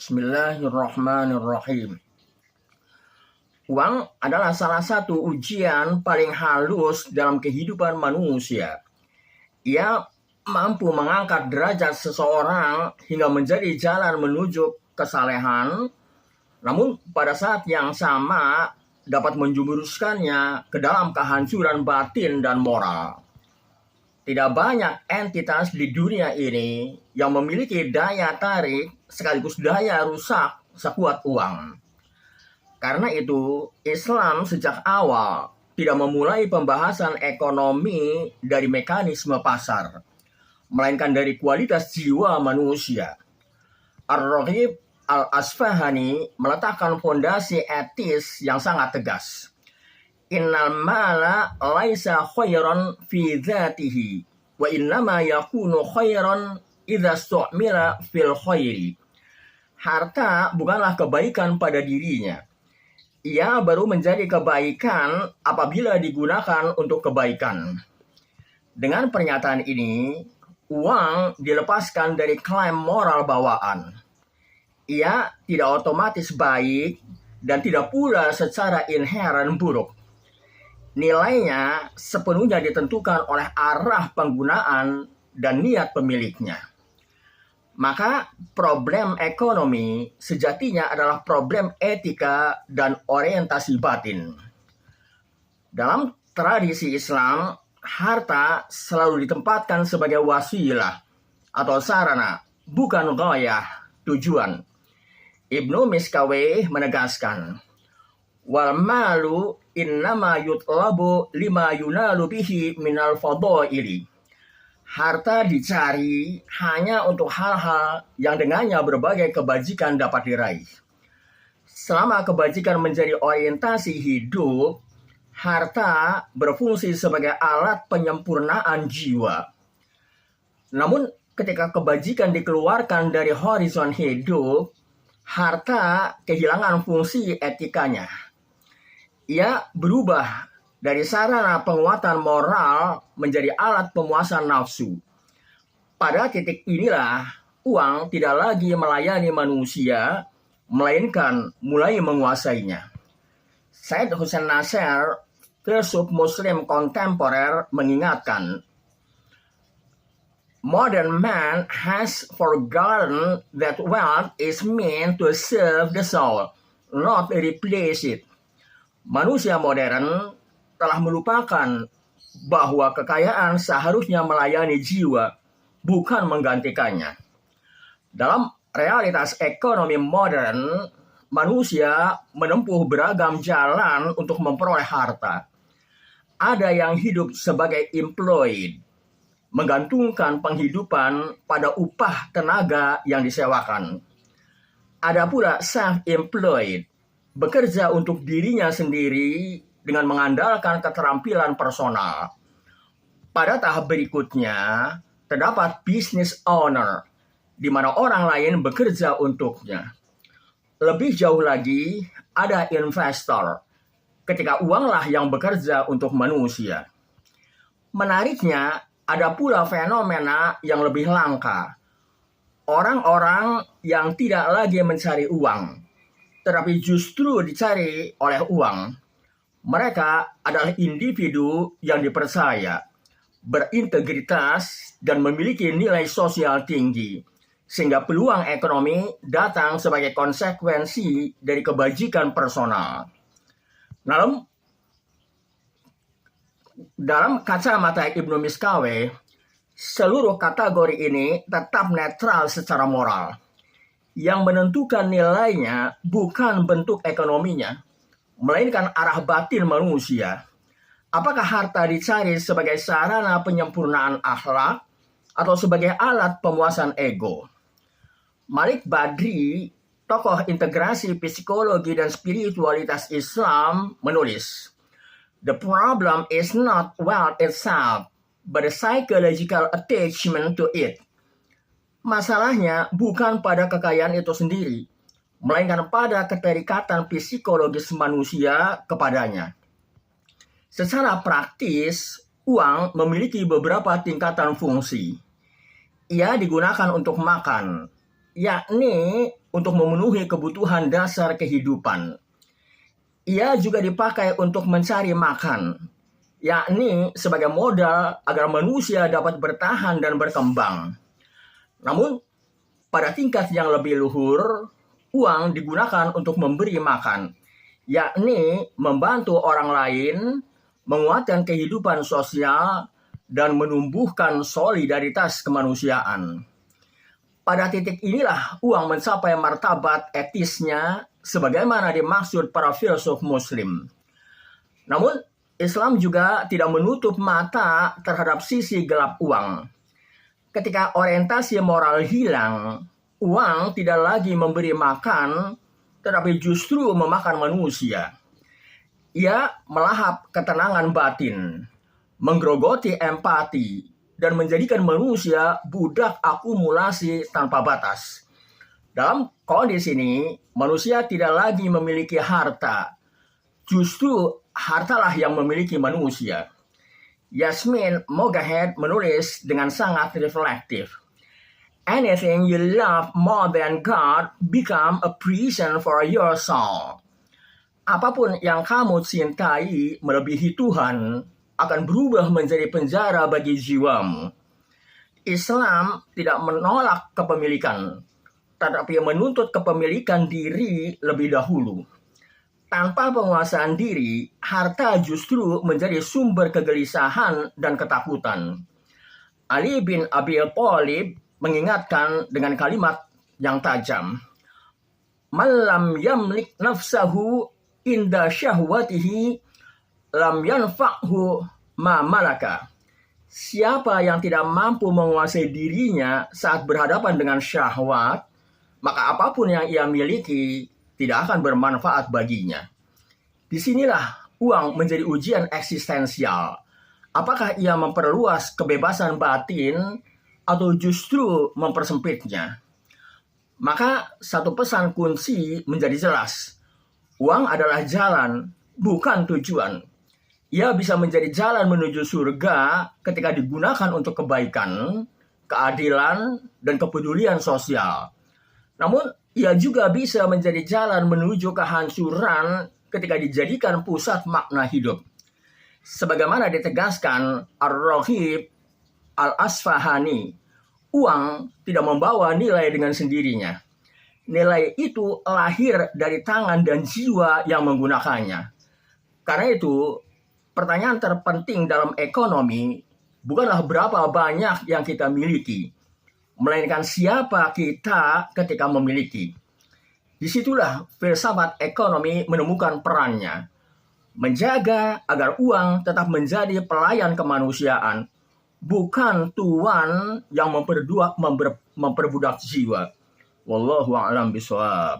Bismillahirrahmanirrahim. Uang adalah salah satu ujian paling halus dalam kehidupan manusia. Ia mampu mengangkat derajat seseorang hingga menjadi jalan menuju kesalehan, namun pada saat yang sama dapat menjumuskannya ke dalam kehancuran batin dan moral. Tidak banyak entitas di dunia ini yang memiliki daya tarik sekaligus daya rusak sekuat uang. Karena itu, Islam sejak awal tidak memulai pembahasan ekonomi dari mekanisme pasar, melainkan dari kualitas jiwa manusia. Ar-Raghib Al-Asfahani meletakkan fondasi etis yang sangat tegas. Innal mala laisa khairan fi dzatihi wa innama yakunu khairan idza stu'mila fil khairi. Harta bukanlah kebaikan pada dirinya. Ia baru menjadi kebaikan apabila digunakan untuk kebaikan. Dengan pernyataan ini, uang dilepaskan dari klaim moral bawaan. Ia tidak otomatis baik dan tidak pula secara inheren buruk. Nilainya sepenuhnya ditentukan oleh arah penggunaan dan niat pemiliknya. Maka problem ekonomi sejatinya adalah problem etika dan orientasi batin. Dalam tradisi Islam, harta selalu ditempatkan sebagai wasilah atau sarana, bukan ghayah, tujuan. Ibnu Miskawayh menegaskan, wal malu innama yutlabu lima yunalu bihi minal fadaili. Harta dicari hanya untuk hal-hal yang dengannya berbagai kebajikan dapat diraih. Selama kebajikan menjadi orientasi hidup, harta berfungsi sebagai alat penyempurnaan jiwa. Namun ketika kebajikan dikeluarkan dari horizon hidup, harta kehilangan fungsi etikanya. Ia berubah dari sarana penguatan moral menjadi alat pemuasan nafsu. Pada titik inilah, uang tidak lagi melayani manusia, melainkan mulai menguasainya. Said Hussein Nasr, filsuf muslim kontemporer, mengingatkan, modern man has forgotten that wealth is meant to serve the soul, not replace it. Manusia modern telah melupakan bahwa kekayaan seharusnya melayani jiwa, bukan menggantikannya. Dalam realitas ekonomi modern, manusia menempuh beragam jalan untuk memperoleh harta. Ada yang hidup sebagai employed, menggantungkan penghidupan pada upah tenaga yang disewakan. Ada pula self-employed, bekerja untuk dirinya sendiri dengan mengandalkan keterampilan personal. Pada tahap berikutnya, terdapat business owner, di mana orang lain bekerja untuknya. Lebih jauh lagi, ada investor, ketika uanglah yang bekerja untuk manusia. Menariknya, ada pula fenomena yang lebih langka. Orang-orang yang tidak lagi mencari uang, tetapi justru dicari oleh uang. Mereka adalah individu yang dipercaya, berintegritas, dan memiliki nilai sosial tinggi, sehingga peluang ekonomi datang sebagai konsekuensi dari kebajikan personal. Dalam kacamata Ibnu Miskawayh, seluruh kategori ini tetap netral secara moral. Yang menentukan nilainya bukan bentuk ekonominya, melainkan arah batin manusia. Apakah harta dicari sebagai sarana penyempurnaan akhlak atau sebagai alat pemuasan ego? Malik Badri, tokoh integrasi psikologi dan spiritualitas Islam, menulis, the problem is not wealth itself, but the psychological attachment to it. Masalahnya bukan pada kekayaan itu sendiri, melainkan pada keterikatan psikologis manusia kepadanya. Secara praktis, uang memiliki beberapa tingkatan fungsi. Ia digunakan untuk makan, yakni untuk memenuhi kebutuhan dasar kehidupan. Ia juga dipakai untuk mencari makan, yakni sebagai modal agar manusia dapat bertahan dan berkembang. Namun, pada tingkat yang lebih luhur, uang digunakan untuk memberi makan, yakni membantu orang lain, menguatkan kehidupan sosial, dan menumbuhkan solidaritas kemanusiaan. Pada titik inilah uang mencapai martabat etisnya sebagaimana dimaksud para filsuf muslim. Namun, Islam juga tidak menutup mata terhadap sisi gelap uang. Ketika orientasi moral hilang, uang tidak lagi memberi makan, tetapi justru memakan manusia. Ia melahap ketenangan batin, menggerogoti empati, dan menjadikan manusia budak akumulasi tanpa batas. Dalam kondisi ini, manusia tidak lagi memiliki harta. Justru hartalah yang memiliki manusia. Yasmin Mogahed menulis dengan sangat reflektif. Anything you love more than God become a prison for your soul. Apapun yang kamu cintai melebihi Tuhan akan berubah menjadi penjara bagi jiwamu. Islam tidak menolak kepemilikan, tetapi menuntut kepemilikan diri lebih dahulu. Tanpa penguasaan diri, harta justru menjadi sumber kegelisahan dan ketakutan. Ali bin Abi Thalib mengingatkan dengan kalimat yang tajam. Man lam yamlik nafsahu inda syahwatihi lam yanfa'hu ma malaka. Siapa yang tidak mampu menguasai dirinya saat berhadapan dengan syahwat, maka apapun yang ia miliki tidak akan bermanfaat baginya. Disinilah uang menjadi ujian eksistensial. Apakah ia memperluas kebebasan batin atau justru mempersempitnya? Maka satu pesan kunci menjadi jelas. Uang adalah jalan, bukan tujuan. Ia bisa menjadi jalan menuju surga ketika digunakan untuk kebaikan, keadilan, dan kepedulian sosial. Namun, ia juga bisa menjadi jalan menuju kehancuran ketika dijadikan pusat makna hidup. Sebagaimana ditegaskan Ar-Raghib Al-Asfahani, uang tidak membawa nilai dengan sendirinya. Nilai itu lahir dari tangan dan jiwa yang menggunakannya. Karena itu, pertanyaan terpenting dalam ekonomi bukanlah berapa banyak yang kita miliki, melainkan siapa kita ketika memiliki. Disitulah filsafat ekonomi menemukan perannya, menjaga agar uang tetap menjadi pelayan kemanusiaan, bukan tuan yang memperbudak jiwa. Wallahu a'lam bishawab.